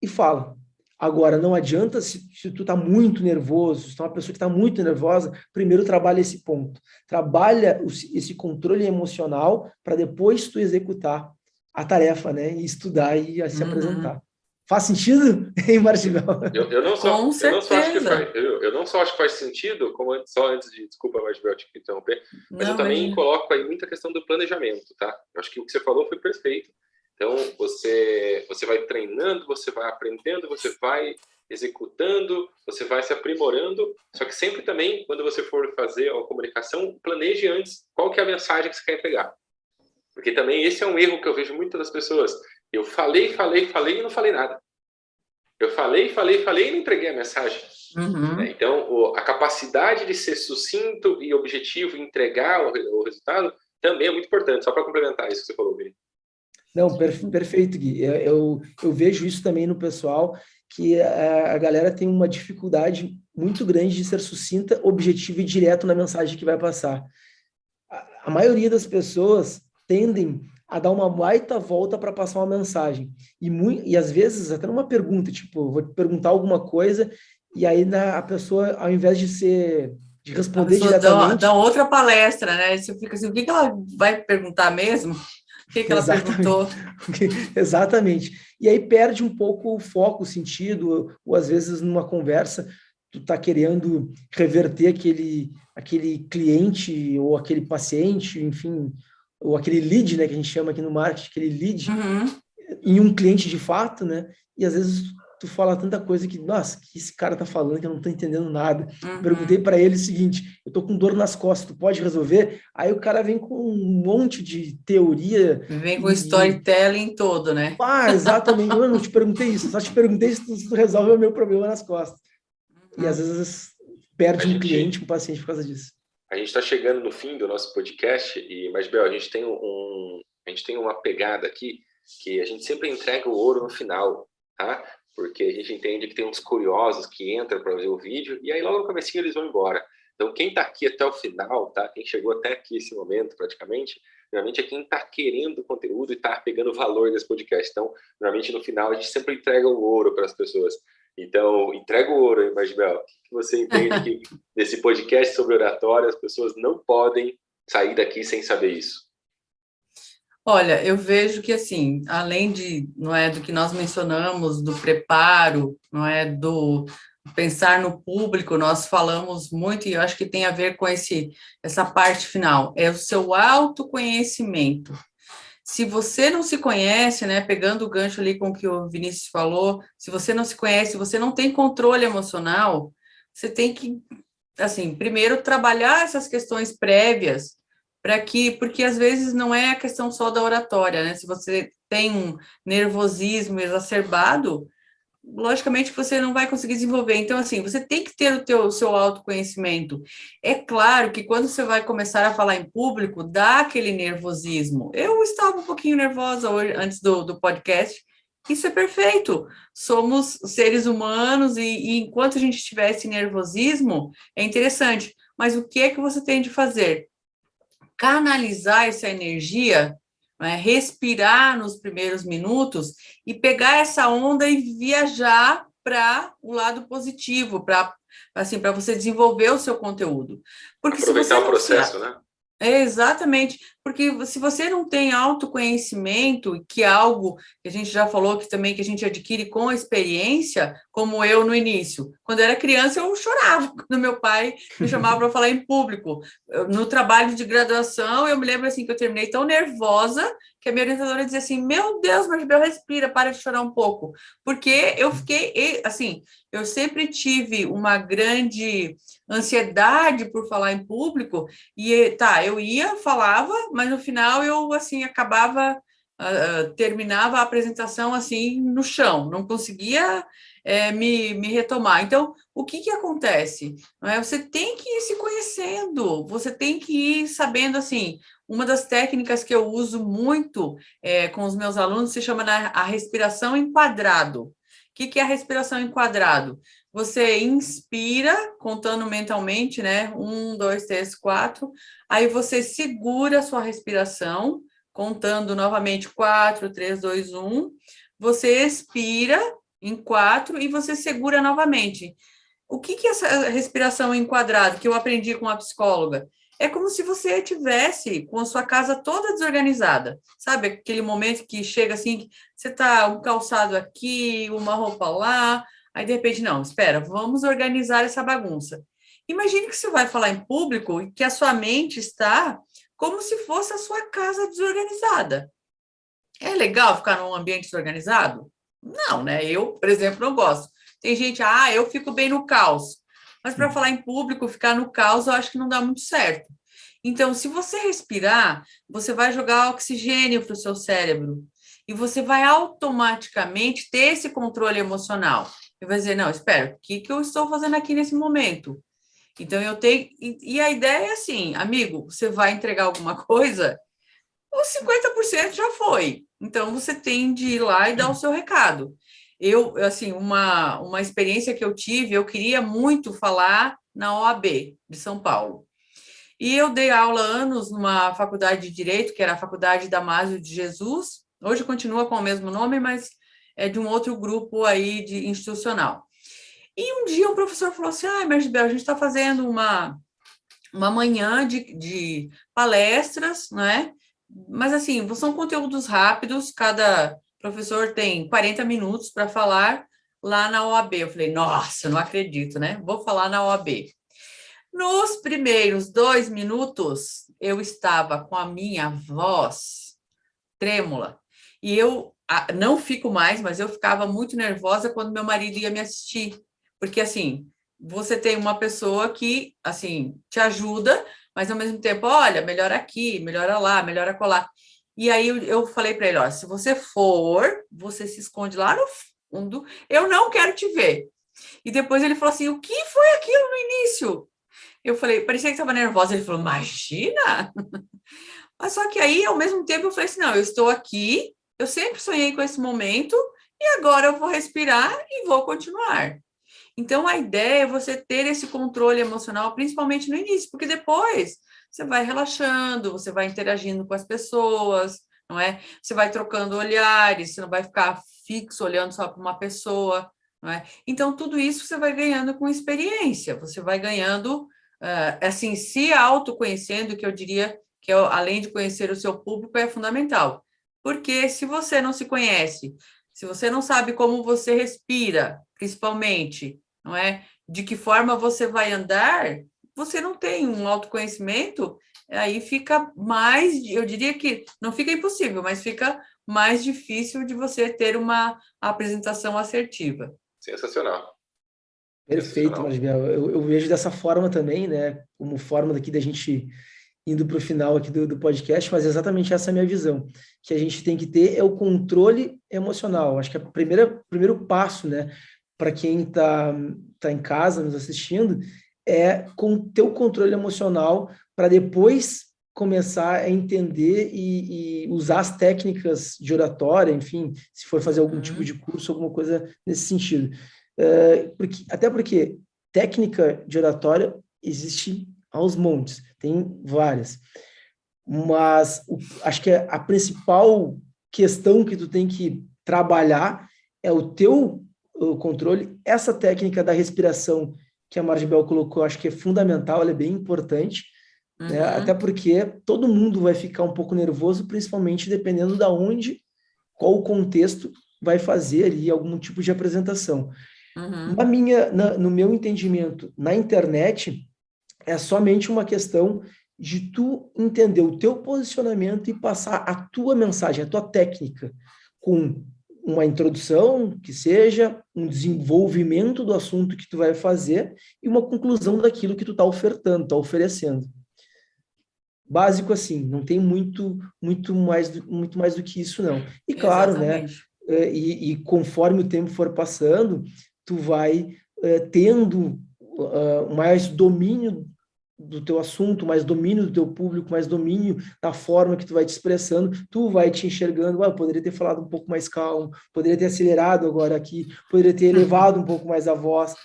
e fala. Agora, não adianta se tu está muito nervoso, se tu é uma pessoa que está muito nervosa, primeiro trabalha esse ponto. Trabalha esse controle emocional para depois tu executar a tarefa, né? E estudar e se apresentar. Faz sentido, hein, Marcelo? Eu não só acho que faz sentido, como antes de, desculpa, Marcelo, te interromper, mas eu também coloco aí muita questão do planejamento, tá? Eu acho que o que você falou foi perfeito. Então, você vai treinando, você vai aprendendo, você vai executando, você vai se aprimorando, só que sempre também, quando você for fazer a comunicação, planeje antes qual que é a mensagem que você quer entregar. Porque também esse é um erro que eu vejo muitas das pessoas. Eu falei e não falei nada. Eu falei e não entreguei a mensagem. Então, a capacidade de ser sucinto e objetivo e entregar o resultado também é muito importante. Só para complementar isso que você falou, Vini. Não, perfeito, Gui. Eu vejo isso também no pessoal, que a galera tem uma dificuldade muito grande de ser sucinta, objetiva e direto na mensagem que vai passar. A maioria das pessoas tendem a dar uma baita volta para passar uma mensagem. E às vezes, até numa pergunta, tipo, vou te perguntar alguma coisa, e aí a pessoa, ao invés de responder diretamente... Dá outra palestra, né? Você fica assim, o que ela vai perguntar mesmo? O que ela perguntou? Exatamente. E aí perde um pouco o foco, o sentido, ou às vezes numa conversa, tu tá querendo reverter aquele cliente ou aquele paciente, enfim, ou aquele lead, né, que a gente chama aqui no marketing, aquele lead, em um cliente de fato, né? E às vezes tu fala tanta coisa que, nossa, que esse cara tá falando que eu não tô entendendo nada. Perguntei para ele o seguinte, eu tô com dor nas costas, tu pode resolver? Aí o cara vem com um monte de teoria. Vem com storytelling todo, né? Exatamente. Eu não te perguntei isso, só te perguntei se tu resolve o meu problema nas costas. E às vezes perde um cliente, um paciente por causa disso. A gente está chegando no fim do nosso podcast, mas, Bel, a gente tem uma pegada aqui que a gente sempre entrega o ouro no final, tá? Porque a gente entende que tem uns curiosos que entram para ver o vídeo e aí logo no comecinho eles vão embora. Então, quem está aqui até o final, tá? Quem chegou até aqui esse momento, praticamente, normalmente é quem está querendo o conteúdo e está pegando o valor desse podcast. Então, normalmente no final a gente sempre entrega o ouro para as pessoas. Então, entrega o ouro, Margibel. O que você entende que nesse podcast sobre oratória as pessoas não podem sair daqui sem saber isso? Olha, eu vejo que, assim, além do que nós mencionamos, do preparo, do pensar no público, nós falamos muito, e eu acho que tem a ver com essa parte final, é o seu autoconhecimento. Se você não se conhece, né, pegando o gancho ali com o que o Vinícius falou, se você não se conhece, você não tem controle emocional, você tem que, assim, primeiro trabalhar essas questões prévias, porque às vezes não é a questão só da oratória, né? Se você tem um nervosismo exacerbado, logicamente que você não vai conseguir desenvolver. Então, assim, você tem que ter o seu autoconhecimento. É claro que quando você vai começar a falar em público, dá aquele nervosismo. Eu estava um pouquinho nervosa hoje, antes do podcast. Isso é perfeito. Somos seres humanos e enquanto a gente tiver esse nervosismo, é interessante. Mas o que é que você tem de fazer? Canalizar essa energia, né, respirar nos primeiros minutos e pegar essa onda e viajar para o lado positivo, para você desenvolver o seu conteúdo. Porque aproveitar o processo, né? Exatamente, Porque se você não tem autoconhecimento, que é algo que a gente já falou que também que a gente adquire com a experiência, como eu no início. Quando eu era criança, eu chorava quando meu pai me chamava para falar em público. No trabalho de graduação, eu me lembro assim que eu terminei tão nervosa que a minha orientadora dizia assim: meu Deus, Maribel, respira, para de chorar um pouco. Porque eu fiquei, assim, eu sempre tive uma grande ansiedade por falar em público, e tá, eu ia, falava, mas no final eu, assim, acabava, terminava a apresentação, assim, no chão, não conseguia me retomar. Então, o que acontece? Não é? Você tem que ir se conhecendo, você tem que ir sabendo, assim, uma das técnicas que eu uso muito com os meus alunos se chama a respiração em quadrado. O que é a respiração em quadrado? Você inspira, contando mentalmente, né? 1, 2, 3, 4. Aí você segura a sua respiração, contando novamente 4, 3, 2, 1. Você expira em 4 e você segura novamente. O que é essa respiração em quadrado que eu aprendi com a psicóloga? É como se você tivesse com a sua casa toda desorganizada. Sabe aquele momento que chega assim, você tá um calçado aqui, uma roupa lá, aí de repente, não, espera, vamos organizar essa bagunça. Imagine que você vai falar em público e que a sua mente está como se fosse a sua casa desorganizada. É legal ficar num ambiente desorganizado? Não, né? Eu, por exemplo, não gosto. Tem gente, eu fico bem no caos. Mas para falar em público, ficar no caos, eu acho que não dá muito certo. Então, se você respirar, você vai jogar oxigênio para o seu cérebro e você vai automaticamente ter esse controle emocional. E vai dizer, não, espera, o que eu estou fazendo aqui nesse momento? Então, eu tenho... E a ideia é assim, amigo, você vai entregar alguma coisa, os 50% já foi. Então, você tem de ir lá e dar o seu recado. Eu, assim, uma experiência que eu tive, eu queria muito falar na OAB de São Paulo. E eu dei aula anos numa faculdade de Direito, que era a Faculdade Damásio de Jesus. Hoje continua com o mesmo nome, mas é de um outro grupo aí de institucional. E um dia um professor falou assim, Maribel, a gente está fazendo uma manhã de palestras, né? Mas, assim, são conteúdos rápidos, cada professor tem 40 minutos para falar lá na OAB. Eu falei, nossa, não acredito, né? Vou falar na OAB. Nos primeiros 2 minutos, eu estava com a minha voz trêmula. E eu não fico mais, mas eu ficava muito nervosa quando meu marido ia me assistir. Porque, assim, você tem uma pessoa que, assim, te ajuda, mas ao mesmo tempo, olha, melhora aqui, melhora lá, melhora colar. E aí eu falei para ele, ó, se você for, você se esconde lá no fundo, eu não quero te ver. E depois ele falou assim, o que foi aquilo no início? Eu falei, parecia que estava nervosa. Ele falou, imagina! Mas só que aí, ao mesmo tempo, eu falei assim, não, eu estou aqui, eu sempre sonhei com esse momento, e agora eu vou respirar e vou continuar. Então, a ideia é você ter esse controle emocional, principalmente no início, porque depois você vai relaxando, você vai interagindo com as pessoas, não é? Você vai trocando olhares, você não vai ficar fixo olhando só para uma pessoa, não é? Então, tudo isso você vai ganhando com experiência, você vai ganhando, assim, se autoconhecendo, que eu diria que, além de conhecer o seu público, é fundamental. Porque se você não se conhece, se você não sabe como você respira, principalmente, não é? De que forma você vai andar, você não tem um autoconhecimento, aí fica mais, eu diria que não fica impossível, mas fica mais difícil de você ter uma apresentação assertiva. Sensacional. Perfeito, Maribel. Eu vejo dessa forma também, né? Como forma daqui da gente indo para o final aqui do podcast, mas exatamente essa é a minha visão, que a gente tem que ter é o controle emocional. Acho que o primeiro passo, né, para quem tá em casa nos assistindo, é ter o controle emocional para depois começar a entender e usar as técnicas de oratória, enfim, se for fazer algum tipo de curso, alguma coisa nesse sentido. Até porque técnica de oratória existe aos montes, tem várias. Mas acho que a principal questão que tu tem que trabalhar é o teu controle. Essa técnica da respiração que a Maribel colocou, acho que é fundamental, ela é bem importante, né? Até porque todo mundo vai ficar um pouco nervoso, principalmente dependendo da onde, qual o contexto vai fazer ali algum tipo de apresentação. No meu entendimento, na internet, é somente uma questão de tu entender o teu posicionamento e passar a tua mensagem, a tua técnica, com uma introdução, que seja um desenvolvimento do assunto que tu vai fazer e uma conclusão daquilo que tu está ofertando, está oferecendo. Básico assim, não tem muito mais do que isso, não. E claro, né? E conforme o tempo for passando, tu vai tendo mais domínio do teu assunto, mais domínio do teu público, mais domínio da forma que tu vai te expressando, tu vai te enxergando, eu poderia ter falado um pouco mais calmo, poderia ter acelerado agora aqui, poderia ter elevado um pouco mais a voz.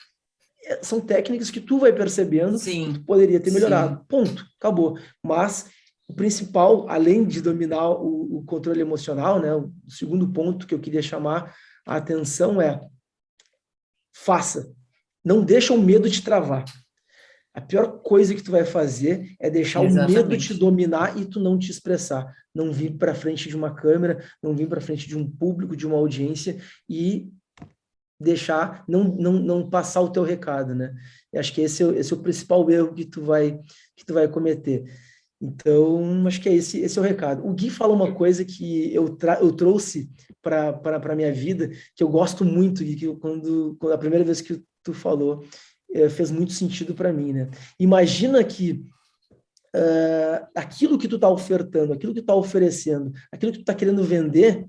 São técnicas que tu vai percebendo que tu poderia ter melhorado. Ponto, acabou. Mas o principal, além de dominar o controle emocional, né, o segundo ponto que eu queria chamar a atenção é faça. Não deixa o medo te travar. A pior coisa que tu vai fazer é deixar o medo te dominar e tu não te expressar. Não vir para frente de uma câmera, não vir para frente de um público, de uma audiência e deixar, não passar o teu recado, né? Eu acho que esse é o principal erro que tu vai cometer. Então, acho que esse é o recado. O Gui falou uma coisa que eu trouxe para a minha vida, que eu gosto muito, e que quando a primeira vez que tu falou, fez muito sentido para mim, né? Imagina que aquilo que tu está ofertando, aquilo que tu está oferecendo, aquilo que tu está querendo vender,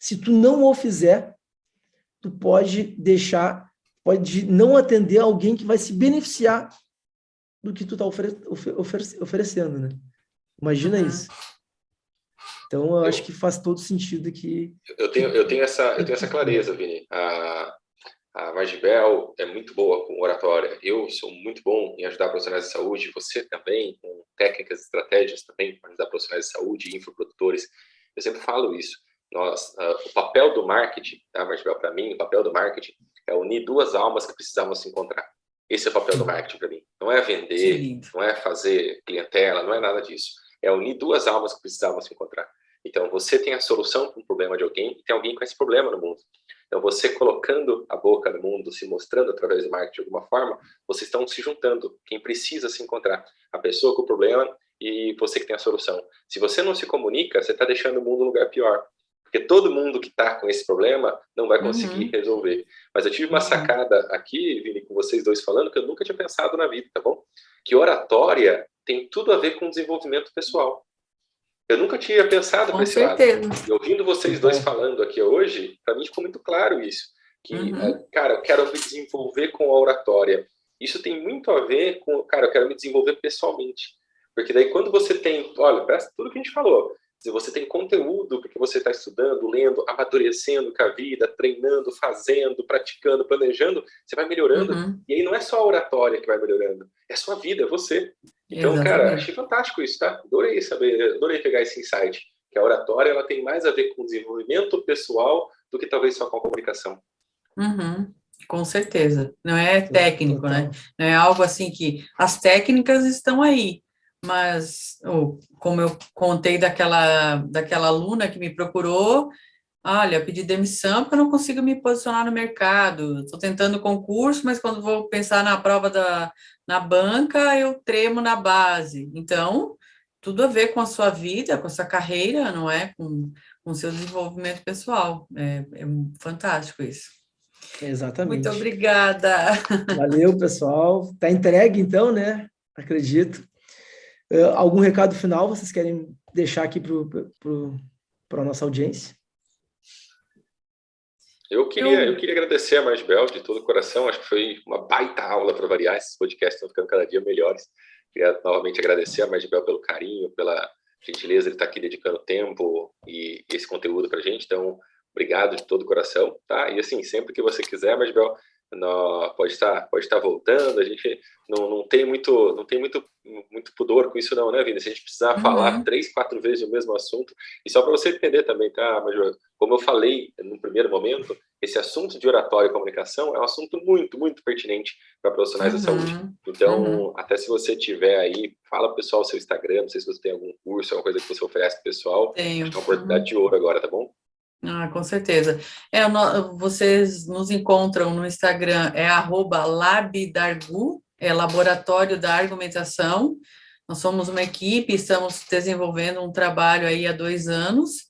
se tu não o fizer, tu pode não atender alguém que vai se beneficiar do que tu está oferecendo, né? Imagina isso. Então, eu acho que faz todo sentido que... Eu tenho essa clareza, Vini. A Margibel é muito boa com oratória. Eu sou muito bom em ajudar profissionais de saúde. Você também, com técnicas e estratégias também para ajudar profissionais de saúde, infoprodutores. Eu sempre falo isso. O papel do marketing, tá, Margibel, para mim, o papel do marketing é unir duas almas que precisavam se encontrar. Esse é o papel do marketing para mim. Não é vender, não é fazer clientela, não é nada disso. É unir duas almas que precisavam se encontrar. Então, você tem a solução para um problema de alguém e tem alguém com esse problema no mundo. Então, você colocando a boca no mundo, se mostrando através do marketing de alguma forma, vocês estão se juntando. Quem precisa se encontrar? A pessoa com o problema e você que tem a solução. Se você não se comunica, você está deixando o mundo um lugar pior. Porque todo mundo que está com esse problema não vai conseguir resolver. Mas eu tive uma sacada aqui, Vini, com vocês dois falando, que eu nunca tinha pensado na vida, tá bom? Que oratória tem tudo a ver com desenvolvimento pessoal. Eu nunca tinha pensado para esse lado. E ouvindo vocês dois falando aqui hoje, para mim ficou muito claro isso. Que, cara, eu quero me desenvolver com a oratória. Isso tem muito a ver com, cara, eu quero me desenvolver pessoalmente. Porque daí quando você tem, olha, presta tudo que a gente falou. Se você tem conteúdo porque você está estudando, lendo, amadurecendo com a vida, treinando, fazendo, praticando, planejando, você vai melhorando. E aí não é só a oratória que vai melhorando, é a sua vida, é você. Então, cara, achei fantástico isso, tá? Adorei pegar esse insight, que a oratória ela tem mais a ver com desenvolvimento pessoal do que talvez só com a comunicação. Com certeza. Não é técnico, né? Não é algo assim que... As técnicas estão aí, mas, como eu contei daquela aluna que me procurou, olha, pedi demissão porque eu não consigo me posicionar no mercado. Estou tentando concurso, mas quando vou pensar na prova na banca, eu tremo na base. Então, tudo a ver com a sua vida, com a sua carreira, não é? Com o seu desenvolvimento pessoal. É fantástico isso. Exatamente. Muito obrigada. Valeu, pessoal. Tá entregue, então, né? Acredito. Algum recado final vocês querem deixar aqui para a nossa audiência? Eu queria agradecer a Margibel de todo o coração. Acho que foi uma baita aula para variar. Esses podcasts estão ficando cada dia melhores. Queria novamente agradecer a Margibel pelo carinho, pela gentileza de estar aqui dedicando tempo e esse conteúdo para a gente. Então, obrigado de todo o coração, tá? E assim, sempre que você quiser, Margibel, pode estar voltando, a gente não tem muito pudor com isso não, né, Vina? Se a gente precisar falar 3, 4 vezes o mesmo assunto, e só para você entender também, tá, Major? Como eu falei no primeiro momento, esse assunto de oratória e comunicação é um assunto muito, muito pertinente para profissionais da saúde. Então, até se você tiver aí, fala pro pessoal o seu Instagram, não sei se você tem algum curso, alguma coisa que você oferece pro pessoal. Tenho. Acho que é uma oportunidade de ouro agora, tá bom? Com certeza. Vocês nos encontram no Instagram, @labdargu, Laboratório da Argumentação. Nós somos uma equipe, estamos desenvolvendo um trabalho aí há 2 anos.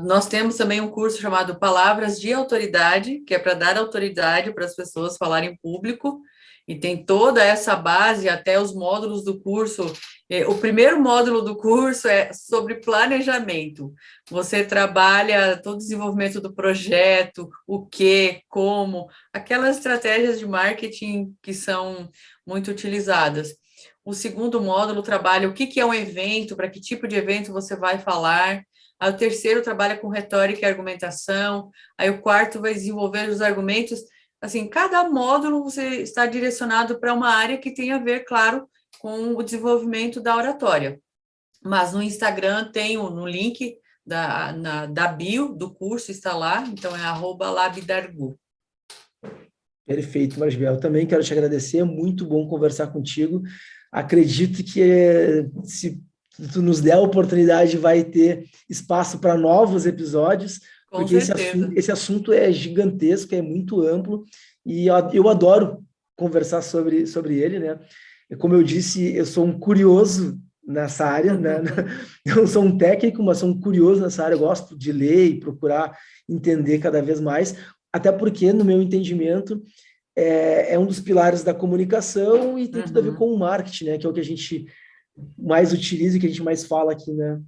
Nós temos também um curso chamado Palavras de Autoridade, que é para dar autoridade para as pessoas falarem em público, e tem toda essa base, até os módulos do curso. O primeiro módulo do curso é sobre planejamento. Você trabalha todo o desenvolvimento do projeto, o que, como, aquelas estratégias de marketing que são muito utilizadas. O segundo módulo trabalha o que é um evento, para que tipo de evento você vai falar. Aí o terceiro trabalha com retórica e argumentação. Aí o quarto vai desenvolver os argumentos. Assim, cada módulo você está direcionado para uma área que tem a ver, claro, com o desenvolvimento da oratória. Mas no Instagram tem no link da bio do curso, está lá, então é @labdargu. Perfeito, Maribel. Eu também quero te agradecer, é muito bom conversar contigo. Acredito que se tu nos der a oportunidade, vai ter espaço para novos episódios, Com porque certeza. esse assunto é gigantesco, é muito amplo, e eu adoro conversar sobre ele, né? Como eu disse, eu sou um curioso nessa área, né? Eu não sou um técnico, mas sou um curioso nessa área, eu gosto de ler e procurar entender cada vez mais, até porque, no meu entendimento, é um dos pilares da comunicação e tem tudo a ver com o marketing, né? Que é o que a gente mais utiliza e que a gente mais fala aqui, né,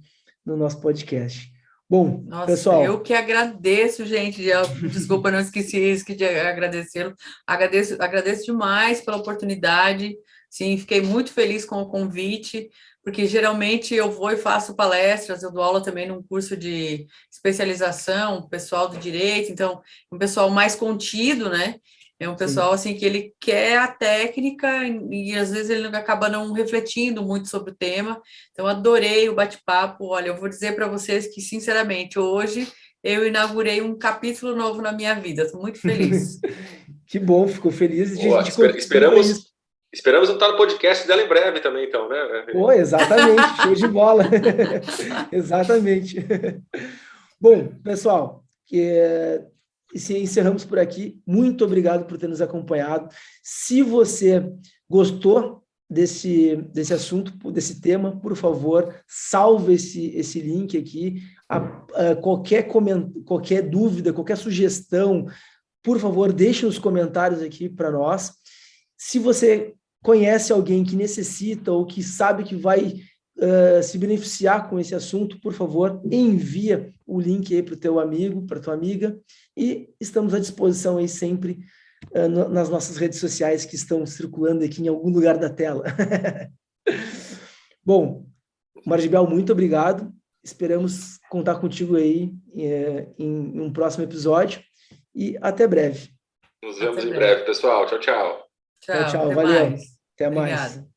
no nosso podcast. Bom, Nossa, pessoal... eu que agradeço, gente. Desculpa, não esqueci de agradecê-lo. Agradeço demais pela oportunidade. Sim, fiquei muito feliz com o convite, porque geralmente eu vou e faço palestras, eu dou aula também num curso de especialização, pessoal do direito, então, um pessoal mais contido, né? É um pessoal assim que ele quer a técnica e às vezes ele acaba não refletindo muito sobre o tema. Então, adorei o bate-papo. Olha, eu vou dizer para vocês que, sinceramente, hoje eu inaugurei um capítulo novo na minha vida. Estou muito feliz. Que bom, fico feliz de Esperamos não estar no podcast dela em breve também, então, né? Pô, exatamente, show de bola. Exatamente. Bom, pessoal, encerramos por aqui. Muito obrigado por ter nos acompanhado. Se você gostou desse assunto, desse tema, por favor, salve esse link aqui. Qualquer dúvida, qualquer sugestão, por favor, deixe nos comentários aqui para nós. Se você conhece alguém que necessita ou que sabe que vai se beneficiar com esse assunto, por favor, envia o link aí para o teu amigo, para tua amiga, e estamos à disposição aí sempre nas nossas redes sociais que estão circulando aqui em algum lugar da tela. Bom, Maribel, muito obrigado. Esperamos contar contigo aí em um próximo episódio e até breve. Nos vemos em breve, pessoal. Tchau, tchau. Tchau, Até valeu. mais. Até Obrigada. mais.